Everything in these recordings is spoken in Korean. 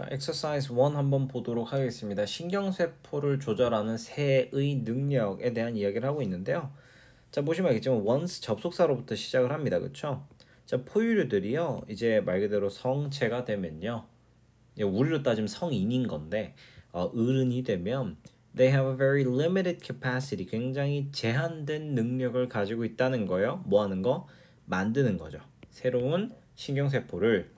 자, exercise 1 한번 보도록 하겠습니다. 신경세포를 조절하는 새의 능력에 대한 이야기를 하고 있는데요. 자, 보시면 알겠지만 once 접속사로부터 시작을 합니다. 그쵸? 자, 포유류들이요. 이제 말 그대로 성체가 되면요. 우리로 따지면 성인인 건데 어른이 되면 they have a very limited capacity. 굉장히 제한된 능력을 가지고 있다는 거예요. 뭐 하는 거? 만드는 거죠. 새로운 신경세포를.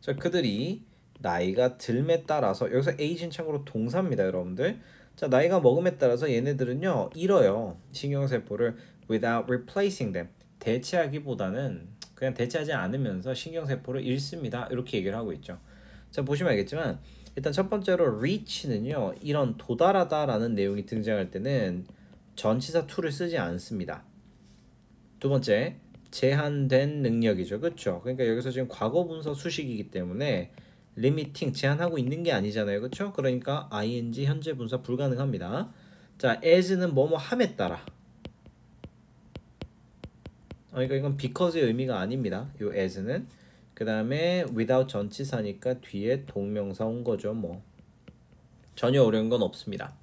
자, 그들이 나이가 들에 따라서 여기서 age는 참고로 동사입니다, 여러분들. 자, 나이가 먹음에 따라서 얘네들은요 잃어요. 신경세포를 without replacing them. 대체하기보다는 그냥 대체하지 않으면서 신경세포를 잃습니다. 이렇게 얘기를 하고 있죠. 자, 보시면 알겠지만 일단 첫 번째로 reach는요 이런 도달하다라는 내용이 등장할 때는 전치사 to를 쓰지 않습니다. 두 번째 제한된 능력이죠. 그렇죠? 그러니까 여기서 지금 과거 분사 수식이기 때문에 limiting 제한하고 있는 게 아니잖아요. 그렇죠? 그러니까 ing 현재 분사 불가능합니다. 자, as는 뭐뭐 함에 따라. 그러니까 이건 because의 의미가 아닙니다. 요 as는. 그다음에 without 전치사니까 뒤에 동명사 온 거죠. 뭐 전혀 어려운 건 없습니다.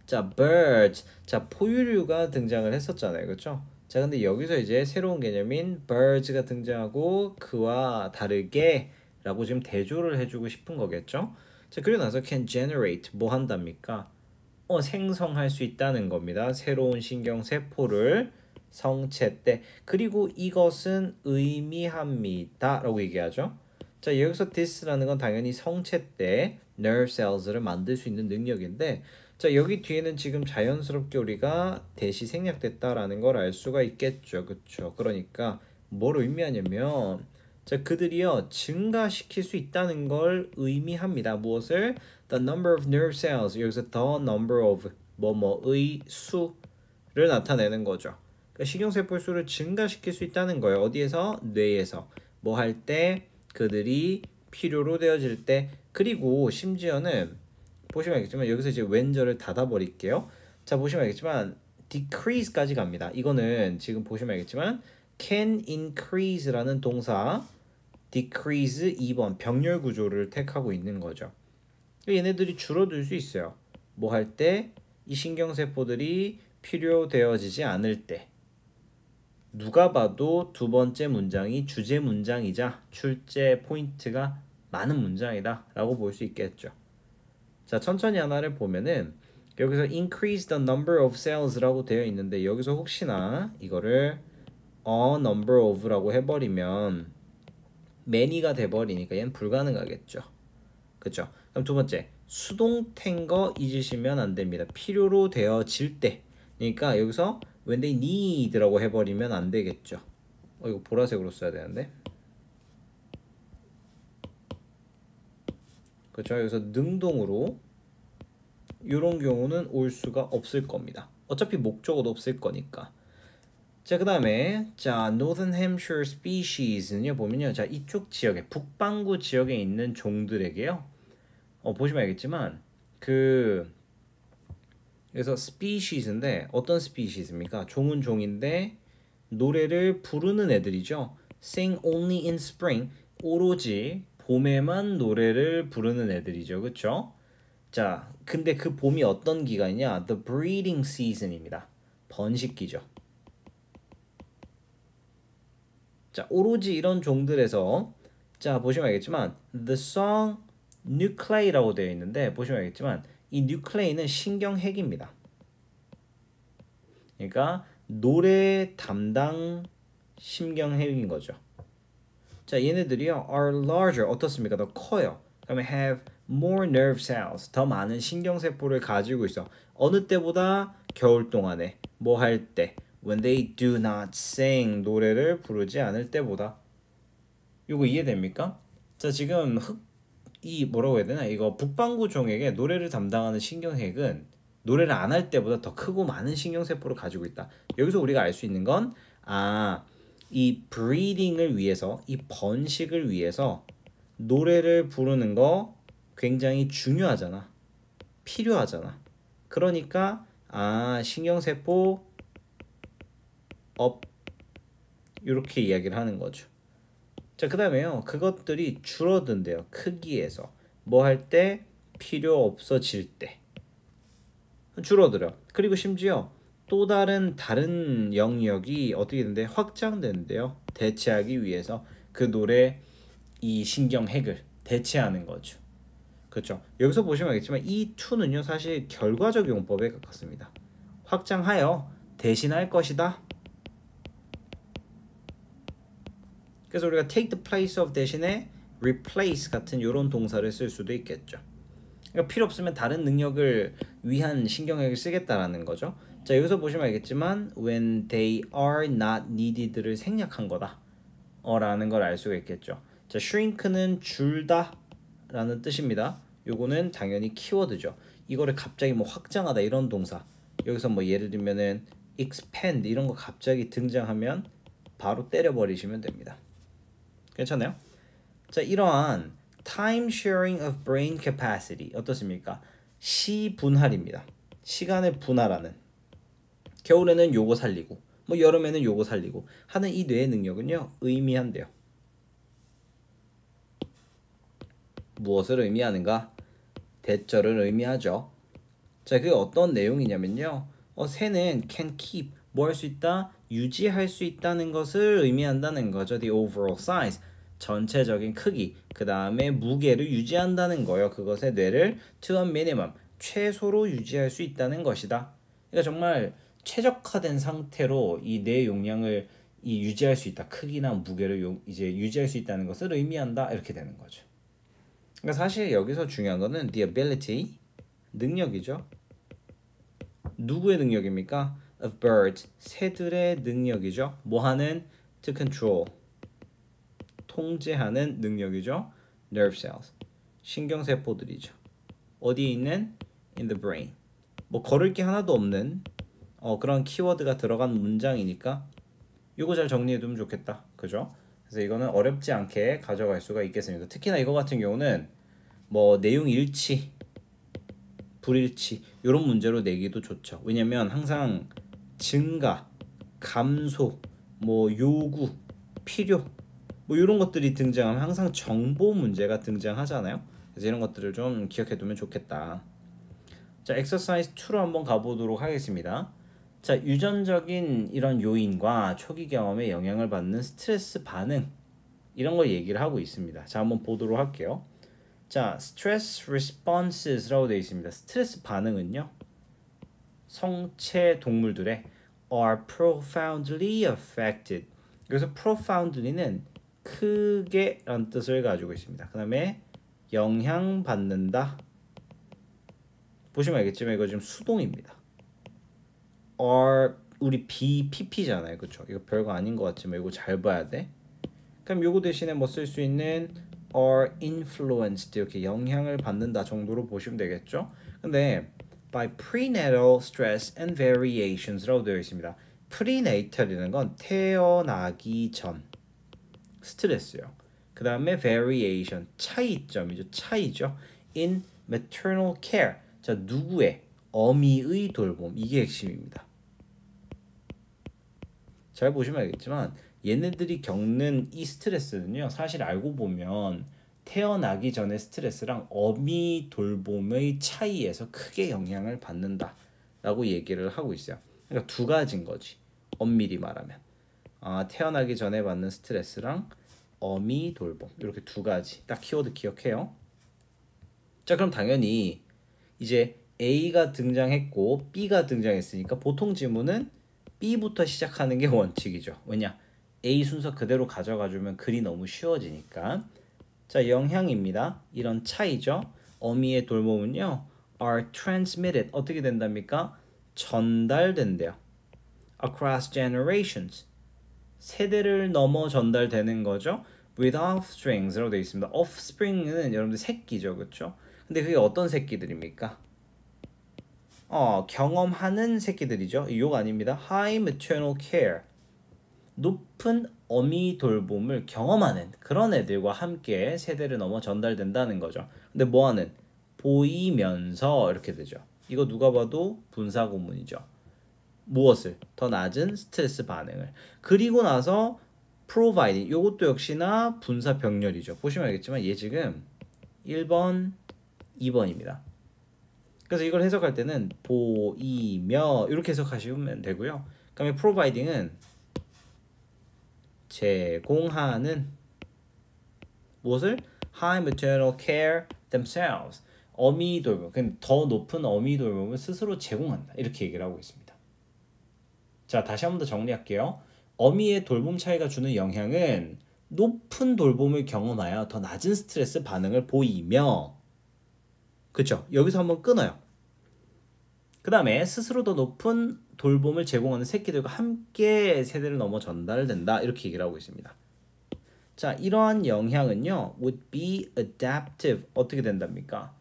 자, birds. 자, 포유류가 등장을 했었잖아요. 그렇죠? 자, 근데 여기서 이제 새로운 개념인 birds가 등장하고 그와 다르게 라고 지금 대조를 해주고 싶은 거겠죠? 자, 그리고 나서 can generate 뭐 한답니까? 생성할 수 있다는 겁니다. 새로운 신경세포를 성체 때. 그리고 이것은 의미합니다 라고 얘기하죠. 자, 여기서 this라는 건 당연히 성체 때 nerve cells를 만들 수 있는 능력인데, 자, 여기 뒤에는 지금 자연스럽게 우리가 대시 생략됐다라는 걸 알 수가 있겠죠. 그렇죠? 그러니까 뭘 의미하냐면 자, 그들이요 증가시킬 수 있다는 걸 의미합니다. 무엇을? The number of nerve cells. 여기서 the number of 뭐뭐의 수를 나타내는 거죠. 그러니까 신경세포 수를 증가시킬 수 있다는 거예요. 어디에서? 뇌에서. 뭐 할 때? 그들이 필요로 되어질 때. 그리고 심지어는 보시면 알겠지만 여기서 이제 왼절을 닫아버릴게요. 자, 보시면 알겠지만 decrease까지 갑니다. 이거는 지금 보시면 알겠지만 can increase라는 동사 decrease 2번 병렬 구조를 택하고 있는 거죠. 얘네들이 줄어들 수 있어요. 뭐 할 때? 이 신경세포들이 필요되어지지 않을 때. 누가 봐도 두 번째 문장이 주제 문장이자 출제 포인트가 많은 문장이다 라고 볼 수 있겠죠. 자, 천천히 하나를 보면은 여기서 increase the number of cells라고 되어 있는데 여기서 혹시나 이거를 a number of라고 해버리면 many가 돼버리니까 얘는 불가능하겠죠. 그쵸? 그럼 두 번째 수동태인 거 잊으시면 안 됩니다. 필요로 되어질 때. 그러니까 여기서 when they need라고 해버리면 안 되겠죠. 이거 보라색으로 써야 되는데. 그렇죠? 여기서 능동으로 이런 경우는 올 수가 없을 겁니다. 어차피 목적어도 없을 거니까. 자, 그 다음에 자, Northern Hampshire species는요 보면요, 자, 이쪽 지역에 북반구 지역에 있는 종들에게요. 보시면 알겠지만 그래서 species인데 어떤 species입니까? 종은 종인데 노래를 부르는 애들이죠. Sing only in spring. 오로지 봄에만 노래를 부르는 애들이죠. 그쵸? 자, 근데 그 봄이 어떤 기간이냐? The breeding season입니다. 번식기죠. 자, 오로지 이런 종들에서 자, 보시면 알겠지만 the song nuclei라고 되어 있는데 보시면 알겠지만 이 nuclei는 신경핵입니다. 그러니까 노래 담당 신경핵인 거죠. 자, 얘네들이요 are larger 어떻습니까? 더 커요. 그다음에 have more nerve cells 더 많은 신경세포를 가지고 있어. 어느 때보다? 겨울 동안에 뭐 할 때? when they do not sing 노래를 부르지 않을 때보다. 이거 이해됩니까? 자, 지금 이 뭐라고 해야 되나? 이거 북반구 종에게 노래를 담당하는 신경핵은 노래를 안 할 때보다 더 크고 많은 신경세포를 가지고 있다. 여기서 우리가 알 수 있는 건 이 breeding을 위해서, 이 번식을 위해서 노래를 부르는 거 굉장히 중요하잖아. 필요하잖아. 그러니까 신경세포 업 이렇게 이야기를 하는 거죠. 자, 그 다음에요. 그것들이 줄어든대요. 크기에서. 뭐 할 때? 필요 없어질 때. 줄어들어. 그리고 심지어 또 다른 영역이 어떻게 되는데 확장되는데요. 대체하기 위해서 그 노래 이 신경핵을 대체하는 거죠. 그렇죠. 여기서 보시면 알겠지만 이 to는요 사실 결과적 용법에 가깝습니다. 확장하여 대신할 것이다. 그래서 우리가 take the place of 대신에 replace 같은 이런 동사를 쓸 수도 있겠죠. 그러니까 필요 없으면 다른 능력을 위한 신경핵을 쓰겠다라는 거죠. 자, 여기서 보시면 알겠지만 when they are not needed를 생략한 거다 라는 걸 알 수가 있겠죠. 자, shrink는 줄다 라는 뜻입니다. 요거는 당연히 키워드죠. 이거를 갑자기 뭐 확장하다 이런 동사, 여기서 뭐 예를 들면은 expand 이런 거 갑자기 등장하면 바로 때려버리시면 됩니다. 괜찮아요? 자, 이러한 time sharing of brain capacity 어떻습니까? 시분할입니다. 시간을 분할하는. 겨울에는 요거 살리고 뭐 여름에는 요거 살리고 하는 이 뇌의 능력은요 의미한대요. 무엇을 의미하는가? 대절을 의미하죠. 자, 그게 어떤 내용이냐면요. 새는 can keep 뭐 할 수 있다? 유지할 수 있다는 것을 의미한다는 거죠. The overall size 전체적인 크기, 그 다음에 무게를 유지한다는 거예요. 그것의 뇌를 to a minimum 최소로 유지할 수 있다는 것이다. 그러니까 정말 최적화된 상태로 이 뇌 용량을 유지할 수 있다. 크기나 무게를 이제 유지할 수 있다는 것을 의미한다. 이렇게 되는 거죠. 그러니까 사실 여기서 중요한 거는 the ability 능력이죠. 누구의 능력입니까? Of birds 새들의 능력이죠. 뭐 하는? To control 통제하는 능력이죠. Nerve cells 신경세포들이죠. 어디에 있는? In the brain. 뭐 걸을 게 하나도 없는 그런 키워드가 들어간 문장이니까 이거 잘 정리해두면 좋겠다. 그죠? 그래서 이거는 어렵지 않게 가져갈 수가 있겠습니다. 특히나 이거 같은 경우는 뭐 내용 일치, 불일치 이런 문제로 내기도 좋죠. 왜냐면 항상 증가, 감소, 뭐 요구, 필요 뭐 이런 것들이 등장하면 항상 정보 문제가 등장하잖아요. 그래서 이런 것들을 좀 기억해두면 좋겠다. 자, exercise 2로 한번 가보도록 하겠습니다. 자, 유전적인 이런 요인과 초기 경험에 영향을 받는 스트레스 반응 이런 걸 얘기를 하고 있습니다. 자, 한번 보도록 할게요. 자, stress responses라고 되어 있습니다. 스트레스 반응은요, 성체 동물들의 are profoundly affected. 그래서 profoundly는 크게 라는 뜻을 가지고 있습니다. 그 다음에 영향받는다. 보시면 알겠지만 이거 지금 수동입니다. are 우리 BPP잖아요. 그쵸? 이거 별거 아닌 것 같지만 이거 잘 봐야 돼. 그럼 요거 대신에 뭐 쓸 수 있는 are influenced 이렇게 영향을 받는다 정도로 보시면 되겠죠. 근데 by prenatal stress and variations라고 되어 있습니다. prenatal이라는 건 태어나기 전 스트레스요. 그 다음에 variation 차이점이죠. 차이죠. in maternal care 자, 누구의? 어미의 돌봄 이게 핵심입니다. 잘 보시면 알겠지만 얘네들이 겪는 이 스트레스는요 사실 알고 보면 태어나기 전의 스트레스랑 어미 돌봄의 차이에서 크게 영향을 받는다 라고 얘기를 하고 있어요. 그러니까 두 가지인 거지 엄밀히 말하면 태어나기 전에 받는 스트레스랑 어미 돌봄 이렇게 두 가지 딱 키워드 기억해요. 자, 그럼 당연히 이제 A가 등장했고 B가 등장했으니까 보통 지문은 B부터 시작하는 게 원칙이죠. 왜냐? A 순서 그대로 가져가주면 글이 너무 쉬워지니까. 자, 영향입니다. 이런 차이죠. 어미의 돌봄은요. are transmitted. 어떻게 된답니까? 전달된대요. across generations. 세대를 넘어 전달되는 거죠. with offsprings라고 되어 있습니다. offspring은 여러분들 새끼죠. 그렇죠? 근데 그게 어떤 새끼들입니까? 경험하는 새끼들이죠. 욕 아닙니다. high maternal care. 높은 어미 돌봄을 경험하는 그런 애들과 함께 세대를 넘어 전달된다는 거죠. 근데 뭐하는? 보이면서 이렇게 되죠. 이거 누가 봐도 분사구문이죠. 무엇을? 더 낮은 스트레스 반응을. 그리고 나서 provide 요것도 역시나 분사 병렬이죠. 보시면 알겠지만 얘 지금 1번, 2번입니다. 그래서 이걸 해석할 때는 보이며 이렇게 해석하시면 되고요. 그다음에 providing은 제공하는 무엇을? high maternal care themselves. 어미 돌봄, 더 높은 어미 돌봄을 스스로 제공한다. 이렇게 얘기를 하고 있습니다. 자, 다시 한 번 더 정리할게요. 어미의 돌봄 차이가 주는 영향은 높은 돌봄을 경험하여 더 낮은 스트레스 반응을 보이며, 그쵸? 여기서 한번 끊어요. 그 다음에 스스로 더 높은 돌봄을 제공하는 새끼들과 함께 세대를 넘어 전달된다. 이렇게 얘기를 하고 있습니다. 자, 이러한 영향은요, would be adaptive. 어떻게 된답니까?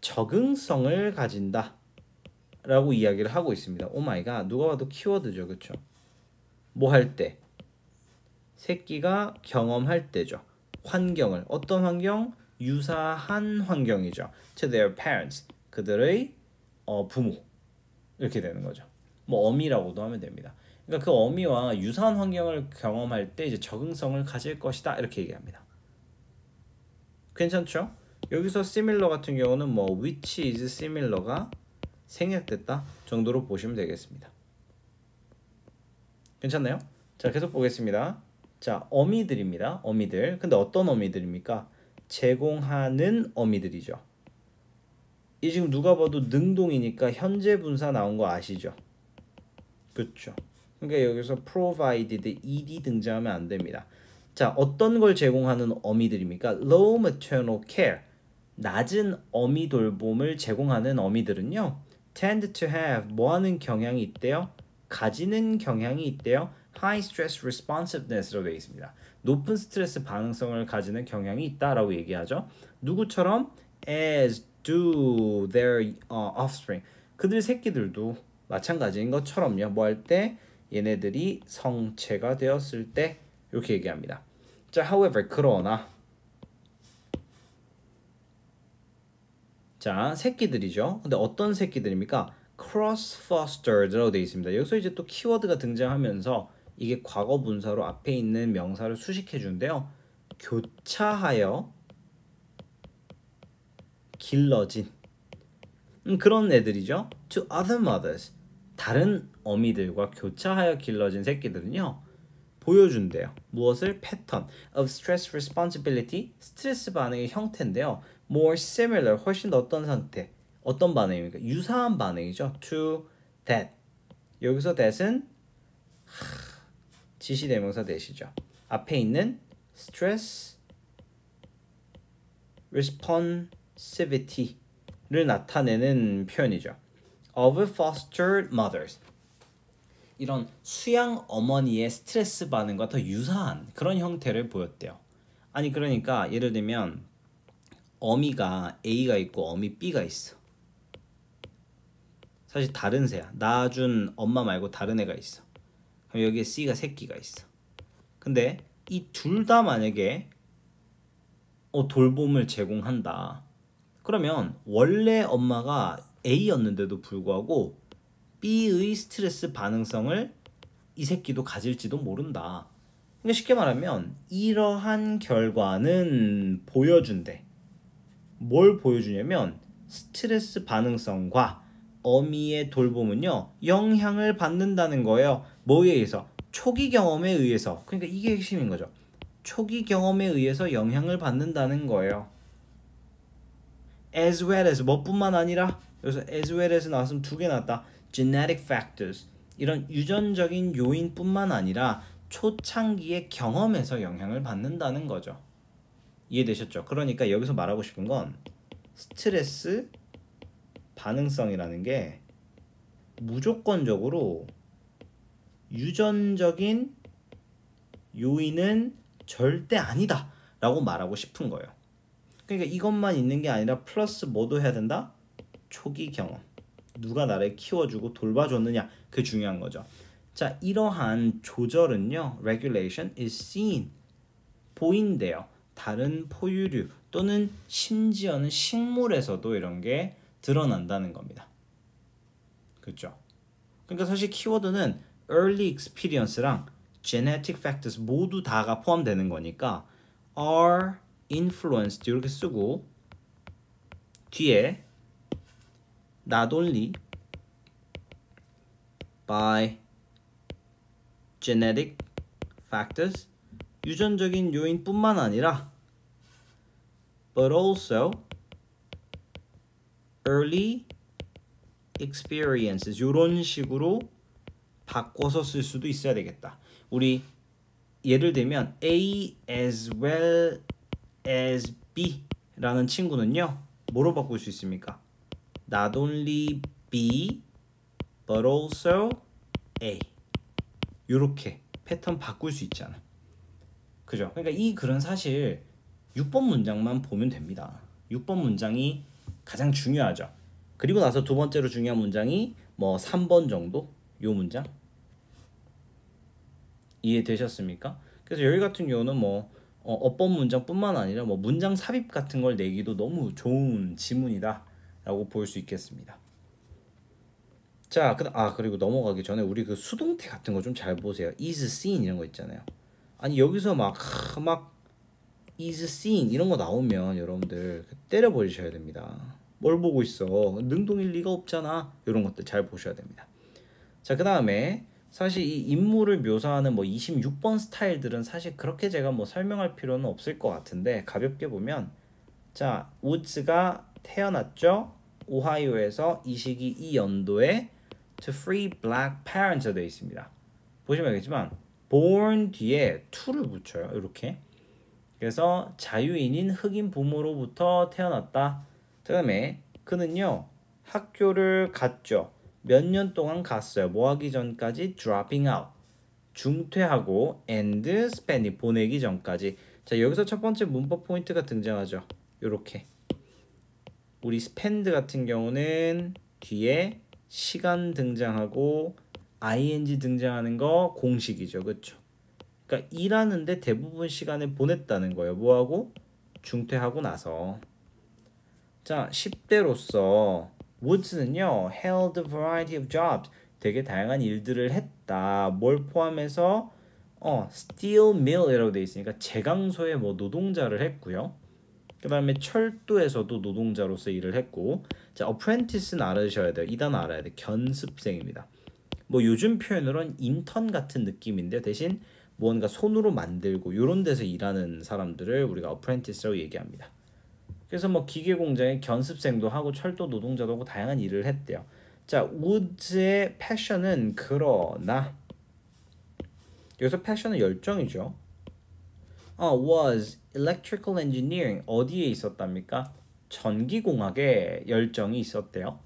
적응성을 가진다. 라고 이야기를 하고 있습니다. 오 마이 갓, 누가 봐도 키워드죠. 그쵸? 뭐 할 때? 새끼가 경험할 때죠. 환경을. 어떤 환경? 유사한 환경이죠. To their parents. 그들의 부모. 이렇게 되는 거죠. 뭐 어미라고도 하면 됩니다. 그러니까 그 어미와 유사한 환경을 경험할 때 이제 적응성을 가질 것이다. 이렇게 얘기합니다. 괜찮죠? 여기서 similar 같은 경우는 뭐 which is similar가 생략됐다 정도로 보시면 되겠습니다. 괜찮나요? 자, 계속 보겠습니다. 자, 어미들입니다. 어미들. 근데 어떤 어미들입니까? 제공하는 어미들이죠. 이 지금 누가 봐도 능동이니까 현재 분사 나온 거 아시죠? 그렇죠. 그러니까 여기서 provided ed 등장하면 안 됩니다. 자, 어떤 걸 제공하는 어미들입니까? low maternal care. 낮은 어미 돌봄을 제공하는 어미들은요. tend to have 뭐 하는 경향이 있대요? 가지는 경향이 있대요. high stress responsiveness로 되어 있습니다. 높은 스트레스 반응성을 가지는 경향이 있다라고 얘기하죠. 누구처럼? as do their offspring. 그들 새끼들도 마찬가지인 것처럼요. 뭐 할 때? 얘네들이 성체가 되었을 때 이렇게 얘기합니다. 자, however, 그러나 자, 새끼들이죠. 근데 어떤 새끼들입니까? cross fostered라고 되어 있습니다. 여기서 이제 또 키워드가 등장하면서 이게 과거 분사로 앞에 있는 명사를 수식해 주는데요. 교차하여 길러진 그런 애들이죠. to other mothers. 다른 어미들과 교차하여 길러진 새끼들은요. 보여준대요. 무엇을? 패턴 of stress responsibility. 스트레스 반응의 형태인데요. more similar. 훨씬 더 어떤 상태? 어떤 반응입니까? 유사한 반응이죠. to that. 여기서 that은 지시대명사 that이죠. 앞에 있는 stress responsivity를 나타내는 표현이죠. of foster mothers. 이런 수양 어머니의 스트레스 반응과 더 유사한 그런 형태를 보였대요. 아니 그러니까 예를 들면 어미가 A가 있고 어미 B가 있어. 사실 다른 새야. 낳아준 엄마 말고 다른 애가 있어. 그럼 여기에 C가 새끼가 있어. 근데 이 둘 다 만약에 돌봄을 제공한다. 그러면 원래 엄마가 A였는데도 불구하고 B의 스트레스 반응성을 이 새끼도 가질지도 모른다. 그러니까 쉽게 말하면 이러한 결과는 보여준대. 뭘 보여주냐면 스트레스 반응성과 어미의 돌봄은요 영향을 받는다는 거예요. 뭐에 의해서? 초기 경험에 의해서. 그러니까 이게 핵심인 거죠. 초기 경험에 의해서 영향을 받는다는 거예요. as well as 뭐뿐만 아니라 여기서 as well as 나왔으면 두 개 나왔다. genetic factors. 이런 유전적인 요인뿐만 아니라 초창기의 경험에서 영향을 받는다는 거죠. 이해되셨죠? 그러니까 여기서 말하고 싶은 건 스트레스 반응성이라는 게 무조건적으로 유전적인 요인은 절대 아니다 라고 말하고 싶은 거예요. 그러니까 이것만 있는 게 아니라 플러스 뭐도 해야 된다? 초기 경험. 누가 나를 키워주고 돌봐줬느냐, 그게 중요한 거죠. 자, 이러한 조절은요, regulation is seen, 보인대요. 다른 포유류 또는 심지어는 식물에서도 이런 게 드러난다는 겁니다. 그렇죠? 그러니까 사실 키워드는 early experience랑 genetic factors 모두 다가 포함되는 거니까 are influenced 이렇게 쓰고 뒤에 not only by genetic factors 유전적인 요인뿐만 아니라 but also early experiences 이런 식으로 바꿔서 쓸 수도 있어야 되겠다. 우리 예를 들면 A as well as B라는 친구는요. 뭐로 바꿀 수 있습니까? Not only B but also A 이렇게 패턴 바꿀 수 있잖아. 그죠? 그러니까 이 글은 사실 6번 문장만 보면 됩니다. 6번 문장이 가장 중요하죠. 그리고 나서 두 번째로 중요한 문장이 뭐 3번 정도? 요 문장? 이해되셨습니까? 그래서 여기 같은 경우는 뭐 어법 문장뿐만 아니라 뭐 문장 삽입 같은 걸 내기도 너무 좋은 지문이다 라고 볼 수 있겠습니다. 자, 그리고 넘어가기 전에 우리 그 수동태 같은 거 좀 잘 보세요. is seen 이런 거 있잖아요. 아니 여기서 막 is seen 이런 거 나오면 여러분들 때려버리셔야 됩니다. 뭘 보고 있어? 능동일 리가 없잖아. 이런 것들 잘 보셔야 됩니다. 자, 그 다음에 사실 이 인물을 묘사하는 뭐 26번 스타일들은 사실 그렇게 제가 뭐 설명할 필요는 없을 것 같은데 가볍게 보면 자, 우즈가 태어났죠. 오하이오에서 이 시기 이 연도에 to free black parents가 되어 있습니다. 보시면 알겠지만 born 뒤에 to를 붙여요. 이렇게. 그래서 자유인인 흑인 부모로부터 태어났다. 그 다음에 그는요 학교를 갔죠. 몇 년 동안 갔어요. 뭐 하기 전까지 dropping out 중퇴하고 and spending 보내기 전까지. 자, 여기서 첫 번째 문법 포인트가 등장하죠. 요렇게 우리 spend 같은 경우는 뒤에 시간 등장하고 ing 등장하는 거 공식이죠. 그렇죠? 그러니까 일하는데 대부분 시간을 보냈다는 거예요. 뭐하고? 중퇴하고 나서. 자, 10대로서 Woods는요 held a variety of jobs 되게 다양한 일들을 했다. 뭘 포함해서 steel mill이라고 돼 있으니까 제강소에 뭐 노동자를 했고요. 그 다음에 철도에서도 노동자로서 일을 했고. 자, apprentice는 알아주셔야 돼요. 이 단어 알아야 돼. 견습생입니다. 뭐 요즘 표현으로는 인턴 같은 느낌인데 대신 뭔가 손으로 만들고 이런 데서 일하는 사람들을 우리가 apprentice라고 얘기합니다. 그래서 뭐 기계 공장에 견습생도 하고 철도 노동자도 하고 다양한 일을 했대요. 자, 우즈의 패션은 그러나 여기서 패션은 열정이죠. was electrical engineering 어디에 있었답니까? 전기공학에 열정이 있었대요.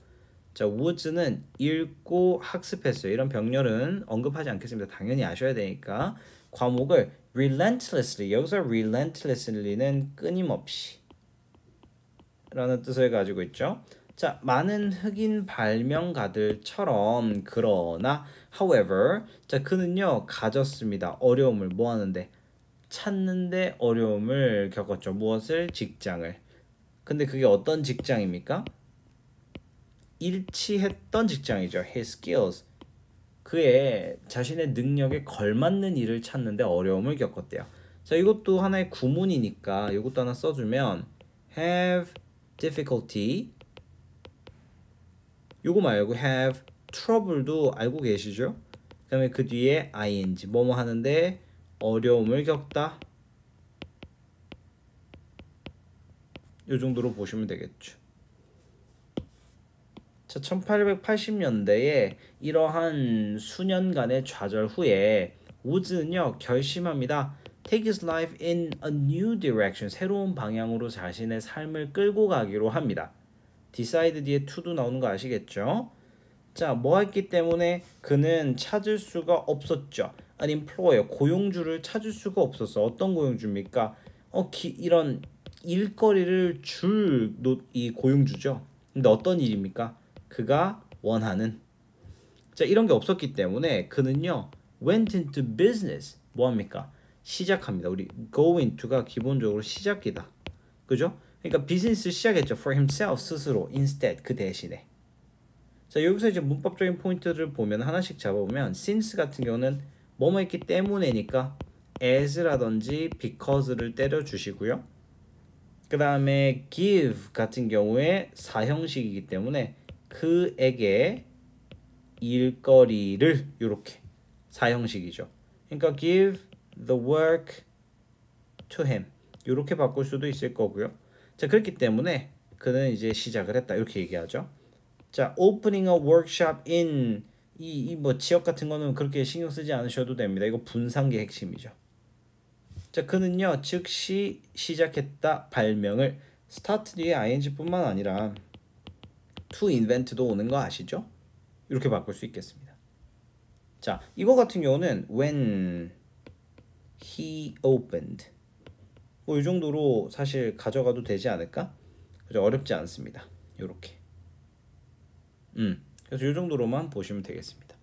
자, 우즈는 읽고 학습했어요. 이런 병렬은 언급하지 않겠습니다. 당연히 아셔야 되니까 과목을 relentlessly 여기서 relentlessly는 끊임없이 라는 뜻을 가지고 있죠. 자, 많은 흑인 발명가들처럼 그러나 however 자, 그는요 가졌습니다. 어려움을 뭐 하는데? 찾는데 어려움을 겪었죠. 무엇을? 직장을. 근데 그게 어떤 직장입니까? 일치했던 직장이죠. His skills. 그의 자신의 능력에 걸맞는 일을 찾는데 어려움을 겪었대요. 자, 이것도 하나의 구문이니까 이것도 하나 써주면 have difficulty 요거 말고 have trouble도 알고 계시죠? 그 다음에 그 뒤에 ing 뭐뭐 하는데 어려움을 겪다 요 정도로 보시면 되겠죠. 자, 1880년대에 이러한 수년간의 좌절 후에 우즈는요 결심합니다. Take his life in a new direction. 새로운 방향으로 자신의 삶을 끌고 가기로 합니다. decide 뒤에 to도 나오는 거 아시겠죠? 자, 뭐 했기 때문에 그는 찾을 수가 없었죠. an employer, 고용주를 찾을 수가 없었어. 어떤 고용주입니까? 이런 일거리를 줄 이 고용주죠. 근데 어떤 일입니까? 그가 원하는. 자, 이런 게 없었기 때문에 그는요 went into business. 뭐 합니까? 시작합니다. 우리 go into가 기본적으로 시작이다. 그죠? 그러니까 비즈니스 시작했죠. for himself 스스로 instead 그 대신에. 자, 여기서 이제 문법적인 포인트를 보면 하나씩 잡아보면 since 같은 경우는 뭐뭐 있기 때문에니까 as라든지 because를 때려주시고요. 그 다음에 give 같은 경우에 사형식이기 때문에 그에게 일거리를 이렇게 사형식이죠. 그러니까 give the work to him 이렇게 바꿀 수도 있을 거고요. 자, 그렇기 때문에 그는 이제 시작을 했다 이렇게 얘기하죠. 자, opening a workshop in 이 뭐 지역 같은 거는 그렇게 신경 쓰지 않으셔도 됩니다. 이거 분산계 핵심이죠. 자, 그는요 즉시 시작했다 발명을 start 뒤에 ing뿐만 아니라 to invent도 오는 거 아시죠? 이렇게 바꿀 수 있겠습니다. 자, 이거 같은 경우는 when he opened 뭐 이 정도로 사실 가져가도 되지 않을까? 그죠? 어렵지 않습니다. 요렇게. 그래서 이 정도로만 보시면 되겠습니다.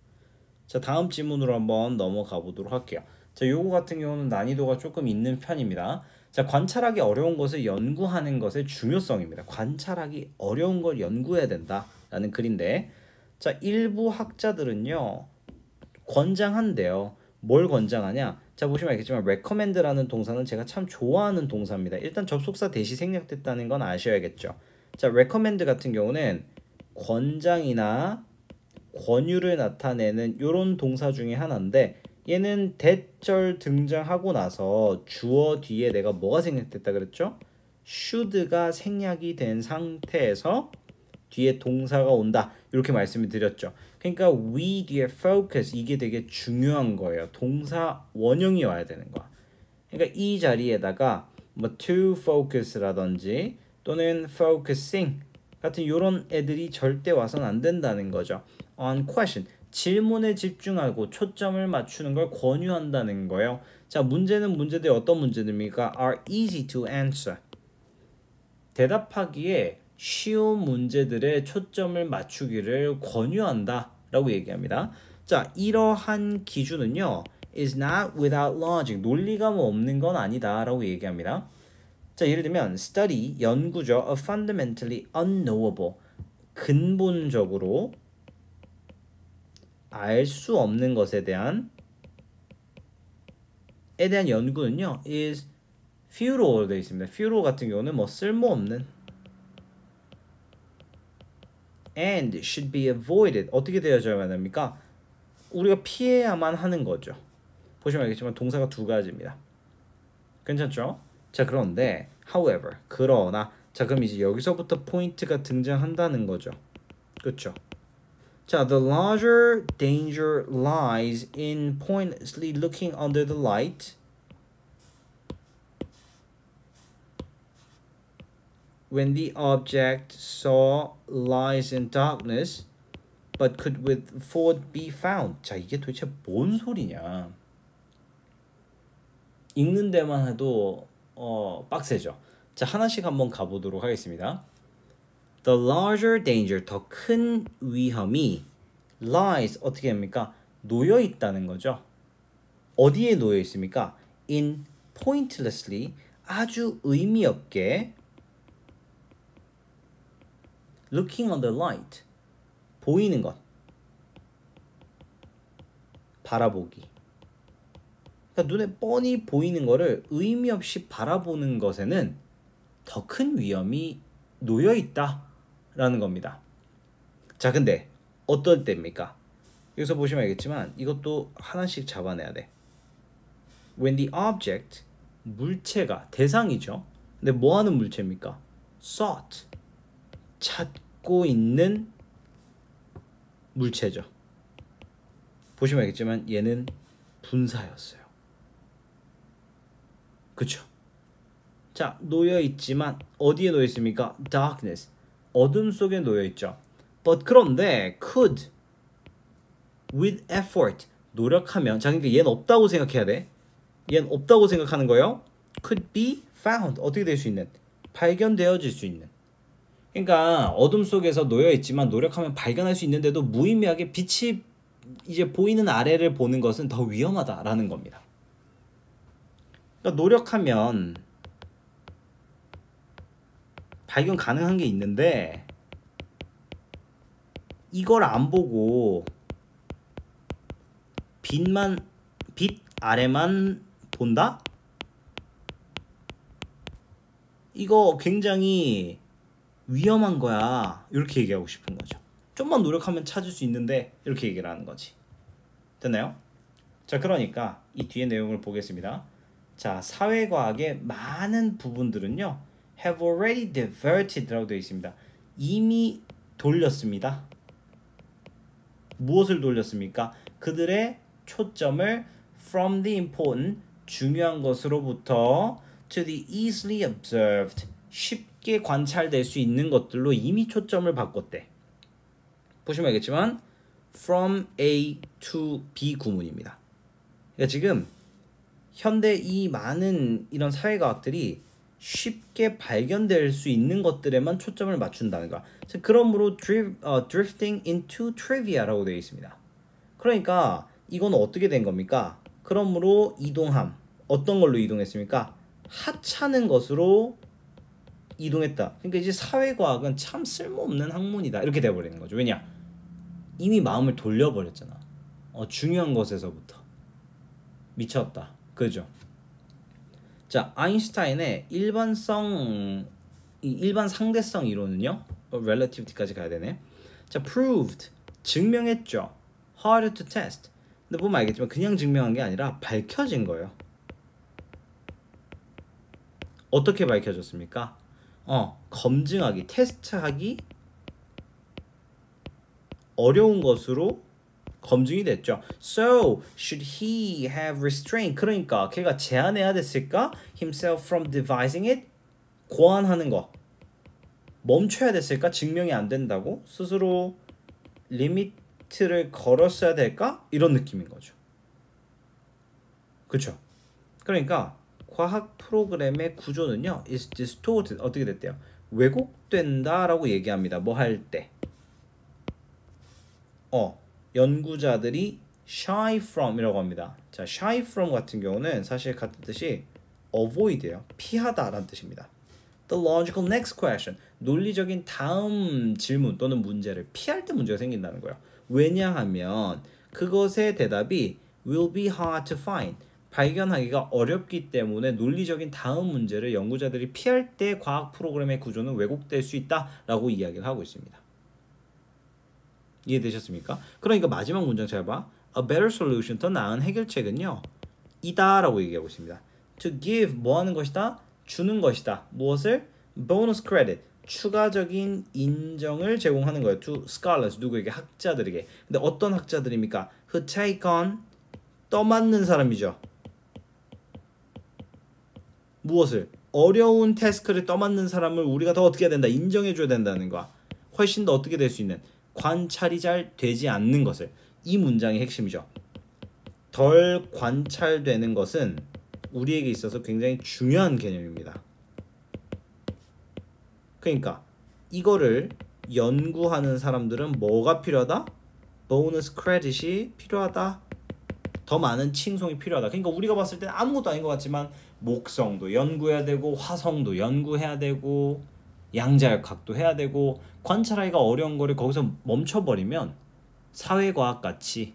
자, 다음 지문으로 한번 넘어가 보도록 할게요. 자, 요거 같은 경우는 난이도가 조금 있는 편입니다. 자, 관찰하기 어려운 것을 연구하는 것의 중요성입니다. 관찰하기 어려운 걸 연구해야 된다라는 글인데, 자, 일부 학자들은요 권장한대요. 뭘 권장하냐? 자, 보시면 알겠지만 recommend라는 동사는 제가 참 좋아하는 동사입니다. 일단 접속사 대시 생략됐다는 건 아셔야겠죠. 자, recommend 같은 경우는 권장이나 권유를 나타내는 이런 동사 중에 하나인데 얘는 대절 등장하고 나서 주어 뒤에 내가 뭐가 생략됐다 그랬죠? should가 생략이 된 상태에서 뒤에 동사가 온다 이렇게 말씀을 드렸죠. 그러니까 we 뒤에 focus 이게 되게 중요한 거예요. 동사 원형이 와야 되는 거야. 그러니까 이 자리에다가 뭐 to focus라든지 또는 focusing 같은 이런 애들이 절대 와서는 안 된다는 거죠. on question 질문에 집중하고 초점을 맞추는 걸 권유한다는 거예요. 자, 문제는 문제들 어떤 문제들입니까? are easy to answer 대답하기에 쉬운 문제들의 초점을 맞추기를 권유한다 라고 얘기합니다. 자, 이러한 기준은요 is not without logic 논리감 없는 건 아니다 라고 얘기합니다. 자, 예를 들면 study 연구죠. a fundamentally unknowable 근본적으로 알 수 없는 것에 대한 연구는요 is futile 되어 있습니다. futile 같은 경우는 뭐 쓸모없는 and should be avoided 어떻게 되어져야만 합니까? 우리가 피해야만 하는 거죠. 보시면 알겠지만 동사가 두 가지입니다. 괜찮죠? 자, 그런데 however 그러나 자, 그럼 이제 여기서부터 포인트가 등장한다는 거죠. 그렇죠? 자, the larger danger lies in pointlessly looking under the light when the object saw lies in darkness but could with afford be found. 자, 이게 도대체 뭔 소리냐? 읽는 데만 해도 빡세죠. 자, 하나씩 한번 가보도록 하겠습니다. The larger danger, 더 큰 위험이 lies, 어떻게 합니까? 놓여 있다는 거죠. 어디에 놓여 있습니까? In pointlessly, 아주 의미 없게 looking on the light, 보이는 것, 바라보기. 그러니까 눈에 뻔히 보이는 거를 의미 없이 바라보는 것에는 더 큰 위험이 놓여 있다라는 겁니다. 자, 근데 어떨 때입니까? 여기서 보시면 알겠지만 이것도 하나씩 잡아내야 돼. When the object, 물체가 대상이죠. 근데 뭐 하는 물체입니까? sought, 찾고 있는 물체죠. 보시면 알겠지만 얘는 분사였어요. 그쵸? 자, 놓여 있지만 어디에 놓여 있습니까? darkness, 어둠 속에 놓여 있죠. But 그런데 could with effort, 노력하면, 자, 그러니까 얘는 없다고 생각해야 돼. 얘는 없다고 생각하는 거예요. could be found, 어떻게 될 수 있는, 발견되어질 수 있는. 그러니까 어둠 속에서 놓여 있지만 노력하면 발견할 수 있는데도 무의미하게 빛이 이제 보이는 아래를 보는 것은 더 위험하다라는 겁니다. 그러니까 노력하면 발견 가능한 게 있는데 이걸 안 보고 빛만 빛 아래만 본다? 이거 굉장히 위험한 거야. 이렇게 얘기하고 싶은 거죠. 좀만 노력하면 찾을 수 있는데 이렇게 얘기를 하는 거지. 됐나요? 자, 그러니까 이 뒤에 내용을 보겠습니다. 자, 사회과학의 많은 부분들은요, have already diverted라고 되어 있습니다. 이미 돌렸습니다. 무엇을 돌렸습니까? 그들의 초점을 from the important, 중요한 것으로부터 to the easily observed, 쉽게 관찰될 수 있는 것들로 이미 초점을 바꿨대. 보시면 알겠지만 from A to B 구문입니다. 그러니까 지금 현대 이 많은 이런 사회과학들이 쉽게 발견될 수 있는 것들에만 초점을 맞춘다는 거야. 그러므로 drifting into trivia라고 되어 있습니다. 그러니까 이건 어떻게 된 겁니까? 그러므로 이동함. 어떤 걸로 이동했습니까? 하찮은 것으로 이동했다. 그러니까 이제 사회과학은 참 쓸모없는 학문이다. 이렇게 돼버리는 거죠. 왜냐? 이미 마음을 돌려버렸잖아. 중요한 것에서부터. 미쳤다. 그죠? 자, 아인슈타인의 일반 상대성 이론은요, relativity까지 가야 되네. 자, proved, 증명했죠. harder to test. 근데 보면 알겠지만 그냥 증명한 게 아니라 밝혀진 거예요. 어떻게 밝혀졌습니까? 검증하기, 테스트하기 어려운 것으로 검증이 됐죠. So, should he have restrained? 그러니까 걔가 제한해야 됐을까? Himself from devising it? 고안하는 거. 멈춰야 됐을까? 증명이 안 된다고? 스스로 리미트를 걸었어야 될까? 이런 느낌인 거죠. 그렇죠? 그러니까 과학 프로그램의 구조는요, is distorted. 어떻게 됐대요? 왜곡된다라고 얘기합니다. 뭐 할 때? 연구자들이 shy from 이라고 합니다. 자, shy from 같은 경우는 사실 같은 뜻이 avoid예요. 피하다 라는 뜻입니다. The logical next question. 논리적인 다음 질문 또는 문제를 피할 때 문제가 생긴다는 거예요. 왜냐하면 그것의 대답이 will be hard to find. 발견하기가 어렵기 때문에 논리적인 다음 문제를 연구자들이 피할 때 과학 프로그램의 구조는 왜곡될 수 있다라고 이야기를 하고 있습니다. 이해되셨습니까? 그러니까 마지막 문장 잘 봐. A better solution, 더 나은 해결책은요, 이다라고 얘기하고 있습니다. To give, 뭐 하는 것이다? 주는 것이다. 무엇을? Bonus credit, 추가적인 인정을 제공하는 거예요. To scholars, 누구에게? 학자들에게. 근데 어떤 학자들입니까? Who take on, 떠맡는 사람이죠. 무엇을? 어려운 태스크를 떠맡는 사람을 우리가 더 어떻게 해야 된다? 인정해줘야 된다는 거야. 훨씬 더 어떻게 될 수 있는? 관찰이 잘 되지 않는 것을. 이 문장의 핵심이죠. 덜 관찰되는 것은 우리에게 있어서 굉장히 중요한 개념입니다. 그러니까 이거를 연구하는 사람들은 뭐가 필요하다? 보너스 크레딧이 필요하다. 더 많은 칭송이 필요하다. 그러니까 우리가 봤을 때는 아무것도 아닌 것 같지만 목성도 연구해야 되고 화성도 연구해야 되고 양자역학도 해야 되고 관찰하기가 어려운 거를 거기서 멈춰버리면 사회과학 같이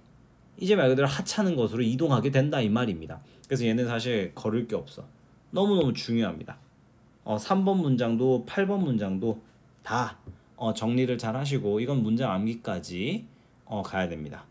이제 말 그대로 하찮은 것으로 이동하게 된다 이 말입니다. 그래서 얘는 사실 거를 게 없어. 너무너무 중요합니다. 3번 문장도 8번 문장도 다 정리를 잘 하시고 이건 문장 암기까지 가야 됩니다.